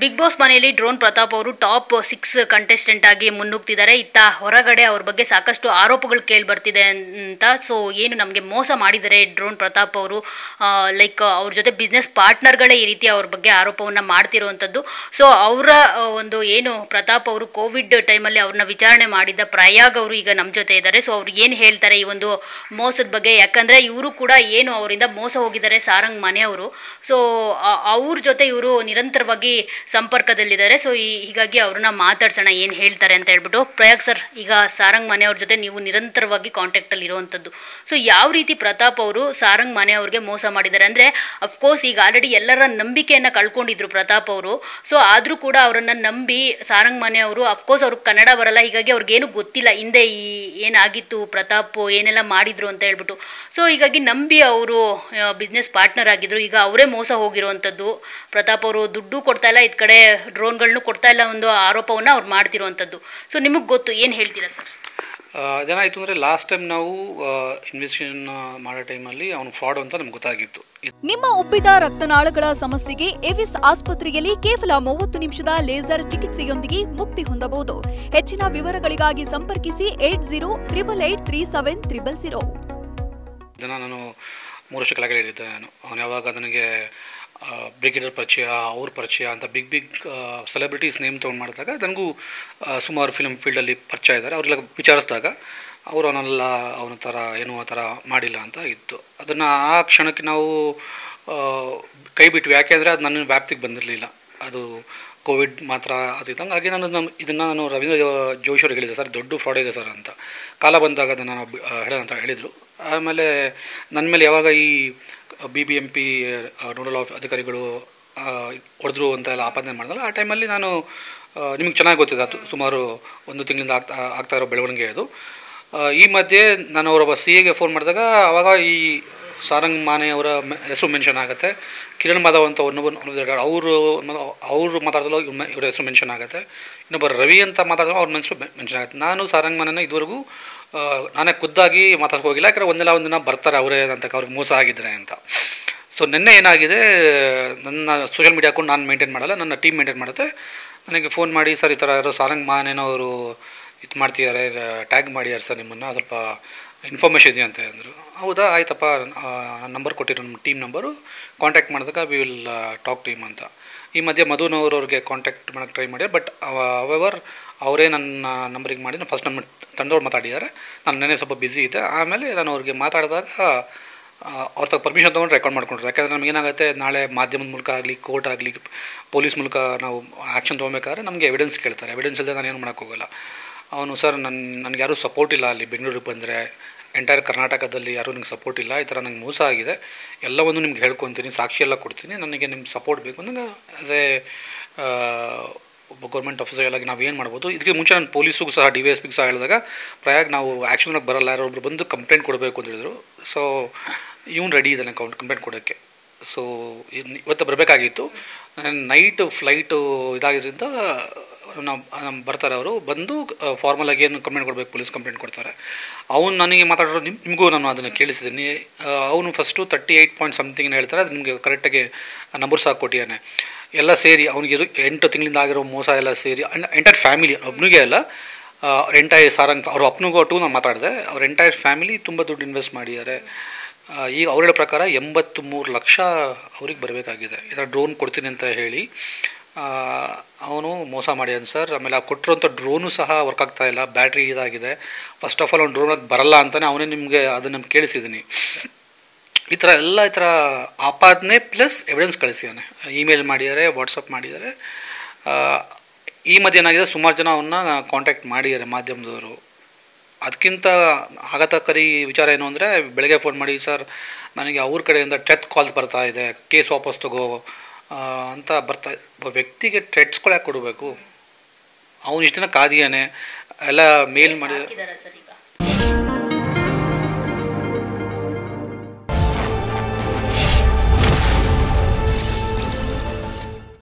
Big boss ಮನೆಯಲ್ಲಿ drone Pratap ಅವರು top 6 contestant ಆಗಿ ಮುನ್ನುಗ್ತಿದ್ದಾರೆ. ಇತ್ತ ಹೊರಗಡೆ ಅವ್ರ ಬಗ್ಗೆ ಸಾಕಷ್ಟು ಆರೋಪಗಳು ಕೇಳಿ ಬರ್ತಿದೆ ಅಂತ. ಸೊ ಏನು ನಮಗೆ ಮೋಸ ಮಾಡಿದ್ದಾರೆ ಡ್ರೋನ್ ಪ್ರತಾಪ್ ಅವರು, ಲೈಕ್ ಅವ್ರ ಜೊತೆ ಬಿಸ್ನೆಸ್ ಪಾರ್ಟ್ನರ್ಗಳೇ ಈ ರೀತಿ ಅವ್ರ ಬಗ್ಗೆ ಆರೋಪವನ್ನ ಮಾಡ್ತಿರುವಂಥದ್ದು. ಸೊ ಅವರ ಒಂದು ಏನು ಪ್ರತಾಪ್ ಅವರು ಕೋವಿಡ್ ಟೈಮಲ್ಲಿ ಅವ್ರನ್ನ ವಿಚಾರಣೆ ಮಾಡಿದ ಪ್ರಯಾಗ್ ಅವರು ಈಗ ನಮ್ಮ ಜೊತೆ ಇದ್ದಾರೆ. ಸೊ ಅವ್ರು ಏನು ಹೇಳ್ತಾರೆ ಈ ಒಂದು ಮೋಸದ ಬಗ್ಗೆ, ಯಾಕಂದ್ರೆ ಇವರು ಕೂಡ ಏನು ಅವರಿಂದ ಮೋಸ ಹೋಗಿದ್ದಾರೆ ಸಾರಂಗ್ ಮನೆಯವರು. ಸೊ ಅವ್ರ ಜೊತೆ ಇವರು ನಿರಂತರವಾಗಿ ಸಂಪರ್ಕದಲ್ಲಿದ್ದಾರೆ. ಸೊ ಹೀಗಾಗಿ ಅವ್ರನ್ನ ಮಾತಾಡ್ಸೋಣ ಏನು ಹೇಳ್ತಾರೆ ಅಂತ ಹೇಳ್ಬಿಟ್ಟು. ಪ್ರಯಾಗ್ ಸರ್, ಈಗ ಸಾರಂಗ್ ಮನೆಯವ್ರ ಜೊತೆ ನೀವು ನಿರಂತರವಾಗಿ ಕಾಂಟ್ಯಾಕ್ಟಲ್ಲಿ ಇರುವಂಥದ್ದು. ಸೊ ಯಾವ ರೀತಿ ಪ್ರತಾಪ್ ಅವರು ಸಾರಂಗ್ ಮನೆಯವ್ರಿಗೆ ಮೋಸ ಮಾಡಿದ್ದಾರೆ ಅಂದರೆ, ಅಫ್ಕೋರ್ಸ್ ಈಗ ಆಲ್ರೆಡಿ ಎಲ್ಲರ ನಂಬಿಕೆಯನ್ನು ಕಳ್ಕೊಂಡಿದ್ರು ಪ್ರತಾಪ್ ಅವರು. ಸೊ ಆದರೂ ಕೂಡ ಅವರನ್ನು ನಂಬಿ ಸಾರಂಗ್ ಮನೆಯವರು, ಅಫ್ಕೋರ್ಸ್ ಅವ್ರಿಗೆ ಕನ್ನಡ ಬರಲ್ಲ, ಹೀಗಾಗಿ ಅವ್ರಿಗೇನು ಗೊತ್ತಿಲ್ಲ ಹಿಂದೆ ಏನಾಗಿತ್ತು ಪ್ರತಾಪ್ ಏನೆಲ್ಲ ಮಾಡಿದ್ರು ಅಂತ ಹೇಳ್ಬಿಟ್ಟು. ಸೊ ಹೀಗಾಗಿ ನಂಬಿ ಅವರು ಬಿಸ್ನೆಸ್ ಪಾರ್ಟ್ನರ್ ಆಗಿದ್ರು. ಈಗ ಅವರೇ ಮೋಸ ಹೋಗಿರುವಂಥದ್ದು. ಪ್ರತಾಪ್ ಅವರು ದುಡ್ಡು ಕೊಡ್ತಾ ಇಲ್ಲ, ಇದ್ ಕಡೆ ಡ್ರೋನ್ಗಳನ್ನು ಕೊಡ್ತಾ ಇಲ್ಲ, ಒಂದು ಆರೋಪವನ್ನು ಅವ್ರು ಮಾಡ್ತಿರುವಂಥದ್ದು. ಸೊ ನಿಮಗೆ ಗೊತ್ತು, ಏನು ಹೇಳ್ತೀರಾ ಸರ್? ಅದೇನಾಯಿತು ಅಂದರೆ, ಲಾಸ್ಟ್ ಟೈಮ್ ನಾವು ಇನ್ವೆಸ್ಟಿಗೇಷನ್ ಮಾಡೋ ಟೈಮಲ್ಲಿ ಅವನು ಫ್ರಾಡ್ ಅಂತ ನಮ್ಗೆ ಗೊತ್ತಾಗಿತ್ತು. ನಿಮ್ಮ ಉಬ್ಬಿದ ರಕ್ತನಾಳಗಳ ಸಮಸ್ಯೆಗೆ ಎವಿಸ್ ಆಸ್ಪತ್ರೆಯಲ್ಲಿ ಕೇವಲ 30 ನಿಮಿಷದ ಲೇಸರ್ ಚಿಕಿತ್ಸೆಯೊಂದಿಗೆ ಮುಕ್ತಿ ಹೊಂದಬಹುದು. ಹೆಚ್ಚಿನ ವಿವರಗಳಿಗಾಗಿ ಸಂಪರ್ಕಿಸಿ 8088837000. ಇದನ್ನು ನಾನು 3 ವರ್ಷ ಕೆಳಗಡೆ ಹೇಳಿದ್ದೆ. ಅವನು ಯಾವಾಗ ನನಗೆ ಬ್ರಿಗೇಡರ್ ಪರಿಚಯ, ಅವ್ರ ಪರಿಚಯ ಅಂತ ಬಿಗ್ ಸೆಲೆಬ್ರಿಟೀಸ್ ನೇಮ್ ತೊಗೊಂಡು ಮಾಡಿದಾಗ ನನಗೂ ಸುಮಾರು ಫಿಲ್ಮ್ ಫೀಲ್ಡಲ್ಲಿ ಪರಿಚಯ ಇದ್ದಾರೆ. ಅವ್ರೆಲ್ಲ ವಿಚಾರಿಸಿದಾಗ ಅವರು ಅವನ ಥರ ಏನೂ ಆ ಥರ ಮಾಡಿಲ್ಲ ಅಂತ ಇತ್ತು. ಅದನ್ನು ಆ ಕ್ಷಣಕ್ಕೆ ನಾವು ಕೈ ಬಿಟ್ವಿ. ಯಾಕೆಂದರೆ ಅದು ನನ್ನ ವ್ಯಾಪ್ತಿಗೆ ಬಂದಿರಲಿಲ್ಲ, ಅದು ಕೋವಿಡ್ ಮಾತ್ರ ಅದು ಹಂಗಾಗಿ ಇದನ್ನು ನಾನು ರವೀಂದ್ರ ಜೋಶಿ ಅವ್ರಿಗೆ ಹೇಳಿದೆ, ಸರ್ ದೊಡ್ಡ ಫ್ರಾಡ್ ಇದೆ ಸರ್ ಅಂತ. ಕಾಲ ಬಂದಾಗ ಅದನ್ನು ನಾವು ಹೇಳೋದಂತ ಹೇಳಿದರು. ಆಮೇಲೆ ನನ್ನ ಮೇಲೆ ಯಾವಾಗ ಈ BBMP ನೋಡಲ್ ಅಧಿಕಾರಿಗಳು ಹೊಡೆದ್ರು ಅಂತ ಎಲ್ಲ ಆಪಾದನೆ ಮಾಡಿದಲ್ಲ, ಆ ಟೈಮಲ್ಲಿ ನಾನು, ನಿಮಗೆ ಚೆನ್ನಾಗಿ ಗೊತ್ತಿದೆ, ಅದು ಸುಮಾರು 1 ತಿಂಗಳಿಂದ ಆಗ್ತಾ ಇರೋ ಬೆಳವಣಿಗೆ ಅದು. ಈ ಮಧ್ಯೆ ನಾನು ಅವರೊಬ್ಬ CAಗೆ ಫೋನ್ ಮಾಡಿದಾಗ ಆವಾಗ ಈ ಸಾರಂಗ್ ಮಾನೆಯವರ ಹೆಸರು ಮೆನ್ಷನ್ ಆಗುತ್ತೆ. ಕಿರಣ್ ಮಾಧವ್ ಅಂತ ಅವರು ಮಾತಾಡಿದ್ರು ಇವ್ರ ಹೆಸರು ಮೆನ್ಷನ್ ಆಗುತ್ತೆ. ಇನ್ನೊಬ್ಬ ರವಿ ಅಂತ ಮಾತಾಡಿದ್ರು ಅವ್ರ ಹೆಸರು ಮೆನ್ಷನ್ ಆಗುತ್ತೆ. ನಾನು ಸಾರಂಗ್ ಮಾನೆನ ಇದುವರೆಗೂ ನಾನೇ ಖುದ್ದಾಗಿ ಮಾತಾಡೋಕೆ ಹೋಗಿಲ್ಲ, ಯಾಕಂದರೆ ಒಂದಿನ ಬರ್ತಾರೆ ಅವರೇ ಅಂತ, ಅವ್ರಿಗೆ ಮೋಸ ಆಗಿದ್ದಾರೆ ಅಂತ. ಸೊ ನಿನ್ನೆ ಏನಾಗಿದೆ, ನನ್ನ ಸೋಷಿಯಲ್ ಮೀಡಿಯಾ ಅಕೌಂಟ್ ನಾನು ಮೇಂಟೈನ್ ಮಾಡಲ್ಲ, ನನ್ನ ಟೀಮ್ ಮೇಂಟೈನ್ ಮಾಡುತ್ತೆ. ನನಗೆ ಫೋನ್ ಮಾಡಿ, ಸರ್ ಈ ಥರ ಯಾರೋ ಸಾರಂಗ್ ಮಾನೇನೋ ಅವರು ಇದು ಮಾಡ್ತಿದ್ದಾರೆ, ಟ್ಯಾಗ್ ಮಾಡಿದ್ದಾರೆ ಸರ್ ನಿಮ್ಮನ್ನು, ಸ್ವಲ್ಪ ಇನ್ಫಾರ್ಮೇಷನ್ ಇದೆಯಾ ಅಂತ ಅಂದರು. ಹೌದಾ, ಆಯ್ತಪ್ಪ, ನನ್ನ ನಂಬರ್ ಕೊಟ್ಟಿರೋ ನಮ್ಮ ಟೀಮ್ ನಂಬರು, ಕಾಂಟ್ಯಾಕ್ಟ್ ಮಾಡಿದಾಗ ವಿ ವಿಲ್ ಟಾಕ್ ಟೀಮ್ ಅಂತ. ಈ ಮಧ್ಯೆ ಮಧುನವ್ರವ್ರಿಗೆ ಕಾಂಟ್ಯಾಕ್ಟ್ ಮಾಡೋಕ್ಕೆ ಟ್ರೈ ಮಾಡಿ, ಬಟ್ ಅವೆವರ್ ಅವರೇ ನನ್ನ ನಂಬರಿಗೆ ಮಾಡಿ ಫಸ್ಟ್ ನಮ್ಮ ತಂಡವ್ರು ಮಾತಾಡಿದ್ದಾರೆ. ನಾನು ನೆನೆ ಸ್ವಲ್ಪ ಬ್ಯುಸಿ ಇದ್ದೆ. ಆಮೇಲೆ ನಾನು ಅವ್ರಿಗೆ ಮಾತಾಡಿದಾಗ ಅವ್ರ ತಗ ಪರ್ಮಿಷನ್ ತೊಗೊಂಡು ರೆಕಾರ್ಡ್ ಮಾಡ್ಕೊಂಡ್ರು. ಯಾಕಂದರೆ ನಮಗೇನಾಗುತ್ತೆ, ನಾಳೆ ಮಾಧ್ಯಮದ ಮೂಲಕ ಆಗಲಿ, ಕೋರ್ಟ್ ಆಗಲಿ, ಪೊಲೀಸ್ ಮೂಲಕ ನಾವು ಆ್ಯಕ್ಷನ್ ತೊಗೊಬೇಕಾದ್ರೆ ನಮಗೆ ಎವಿಡೆನ್ಸ್ ಕೇಳ್ತಾರೆ. ಎವಿಡೆನ್ಸ್ ಇಲ್ಲದೆ ನಾನು ಏನು ಮಾಡೋಕ್ಕೋಗಲ್ಲ. ಅವನು, ಸರ್ ನನಗೆ ಯಾರೂ ಸಪೋರ್ಟ್ ಇಲ್ಲ, ಅಲ್ಲಿ ಬೆಂಗಳೂರಿಗೆ ಬಂದರೆ ಎಂಟೈರ್ ಕರ್ನಾಟಕದಲ್ಲಿ ಯಾರೂ ನಿಮ್ಗೆ ಸಪೋರ್ಟ್ ಇಲ್ಲ, ಈ ಥರ ನಂಗೆ ಮೋಸ ಆಗಿದೆ, ಎಲ್ಲವನ್ನು ನಿಮ್ಗೆ ಹೇಳ್ಕೊತೀನಿ, ಸಾಕ್ಷಿ ಎಲ್ಲ ಕೊಡ್ತೀನಿ, ನನಗೆ ನಿಮ್ಮ ಸಪೋರ್ಟ್ ಬೇಕು ಅಂದಾಗ ಆ್ಯಸ್ ಎ ಒಬ್ಬ ಗೌರ್ಮೆಂಟ್ ಆಫೀಸರ್ ಎಲ್ಲ ನಾವು ಏನು ಮಾಡ್ಬೋದು. ಇದಕ್ಕೆ ಮುಂಚೆ ನಾನು ಪೊಲೀಸಿಗೂ ಸಹ DYSPಗೆ ಸಹ ಹೇಳಿದಾಗ, ಪ್ರಯಾಗ್ ನಾವು ಆ್ಯಕ್ಷನ್ಗೆ ಬರಲ್ಲ, ಯಾರೊಬ್ರು ಬಂದು ಕಂಪ್ಲೇಂಟ್ ಕೊಡಬೇಕು ಅಂತ ಹೇಳಿದರು. ಸೊ ಇವನು ರೆಡಿ ಇದ್ದಾನೆ ಕಂಪ್ಲೇಂಟ್ ಕೊಡೋಕ್ಕೆ. ಸೊ ಇವತ್ತು ಬರಬೇಕಾಗಿತ್ತು. ನೈಟ್ ಫ್ಲೈಟು ಇದಾಗಿದ್ದರಿಂದ ನಾವು ಬರ್ತಾರೆ. ಅವರು ಬಂದು ಫಾರ್ಮಲಾಗಿ ಏನು ಕಂಪ್ಲೇಂಟ್ ಕೊಡಬೇಕು, ಪೊಲೀಸ್ ಕಂಪ್ಲೇಂಟ್ ಕೊಡ್ತಾರೆ. ಅವನು ನನಗೆ ಮಾತಾಡೋರು, ನಿಮಗೂ ನಾನು ಅದನ್ನು ಕೇಳಿಸಿದ್ದೀನಿ. ಅವನು ಫಸ್ಟು 38 ಪಾಯಿಂಟ್ ಸಮಥಿಂಗ್ ಹೇಳ್ತಾರೆ, ಅದು ನಿಮಗೆ ಕರೆಕ್ಟಾಗಿ ನಂಬರ್ ಸಹ ಕೊಟ್ಟಿದ್ದಾನೆ. ಎಲ್ಲ ಸೇರಿ ಅವನಿಗೆ 8 ತಿಂಗಳಿಂದ ಆಗಿರೋ ಮೋಸ ಎಲ್ಲ ಸೇರಿ ಎಂಟೈರ್ ಫ್ಯಾಮಿಲಿ, ಒಬ್ಬನಿಗೆ ಅಲ್ಲ, ಎಂಟೈರ್ ಸಾರಂಗ್ ಅವ್ರ ಅಪ್ಪನಿಗೂ ನಾನು ಮಾತಾಡಿದೆ. ಅವ್ರ ಎಂಟೈರ್ ಫ್ಯಾಮಿಲಿ ತುಂಬ ದುಡ್ಡು ಇನ್ವೆಸ್ಟ್ ಮಾಡಿದ್ದಾರೆ. ಈಗ ಅವ್ರ ಹೇಳೋ ಪ್ರಕಾರ 83 ಲಕ್ಷ ಅವ್ರಿಗೆ ಬರಬೇಕಾಗಿದೆ. ಈ ಥರ ಡ್ರೋನ್ ಕೊಡ್ತೀನಿ ಅಂತ ಹೇಳಿ ಅವನು ಮೋಸ ಮಾಡ್ಯಾನ ಸರ್. ಆಮೇಲೆ ಆ ಕೊಟ್ಟಿರೋಂಥ ಡ್ರೋನು ಸಹ ವರ್ಕ್ ಆಗ್ತಾ ಇಲ್ಲ, ಬ್ಯಾಟ್ರಿ ಇದಾಗಿದೆ. ಫಸ್ಟ್ ಆಫ್ ಆಲ್ ಅವ್ನು ಡ್ರೋನಾಗಿ ಬರಲ್ಲ ಅಂತಲೇ ಅವನೇ ನಿಮಗೆ ಅದನ್ನು ಕೇಳಿಸಿದ್ದೀನಿ. ಈ ಥರ ಆಪಾದನೆ ಪ್ಲಸ್ ಎವಿಡೆನ್ಸ್ ಕಳಿಸಿದ್ದಾನೆ. ಇಮೇಲ್ ಮಾಡಿದ್ದಾರೆ, ವಾಟ್ಸಪ್ ಮಾಡಿದ್ದಾರೆ. ಈ ಮಧ್ಯೆ ಏನಾಗಿದೆ, ಸುಮಾರು ಜನ ಅವನ್ನ ಕಾಂಟ್ಯಾಕ್ಟ್ ಮಾಡಿದ್ದಾರೆ ಮಾಧ್ಯಮದವರು. ಅದಕ್ಕಿಂತ ಆಘಾತಕಾರಿ ವಿಚಾರ ಏನು ಅಂದರೆ, ಬೆಳಗ್ಗೆ ಫೋನ್ ಮಾಡಿ, ಸರ್ ನನಗೆ ಅವ್ರ ಕಡೆಯಿಂದ ಡೆತ್ ಕಾಲ್ಸ್ ಬರ್ತಾ ಇದೆ, ಕೇಸ್ ವಾಪಸ್ ತಗೋ ಅಂತ ಬರ್ತಾ. ವ್ಯಕ್ತಿಗೆ ಥ್ರೆಟ್ಸ್ಗಳು ಯಾಕೆ ಕೊಡಬೇಕು? ಅವನು ಇಷ್ಟು ದಿನ ಕಾದಿಯಾನೆ, ಎಲ್ಲ ಮೇಲ್ ಮಾಡಿ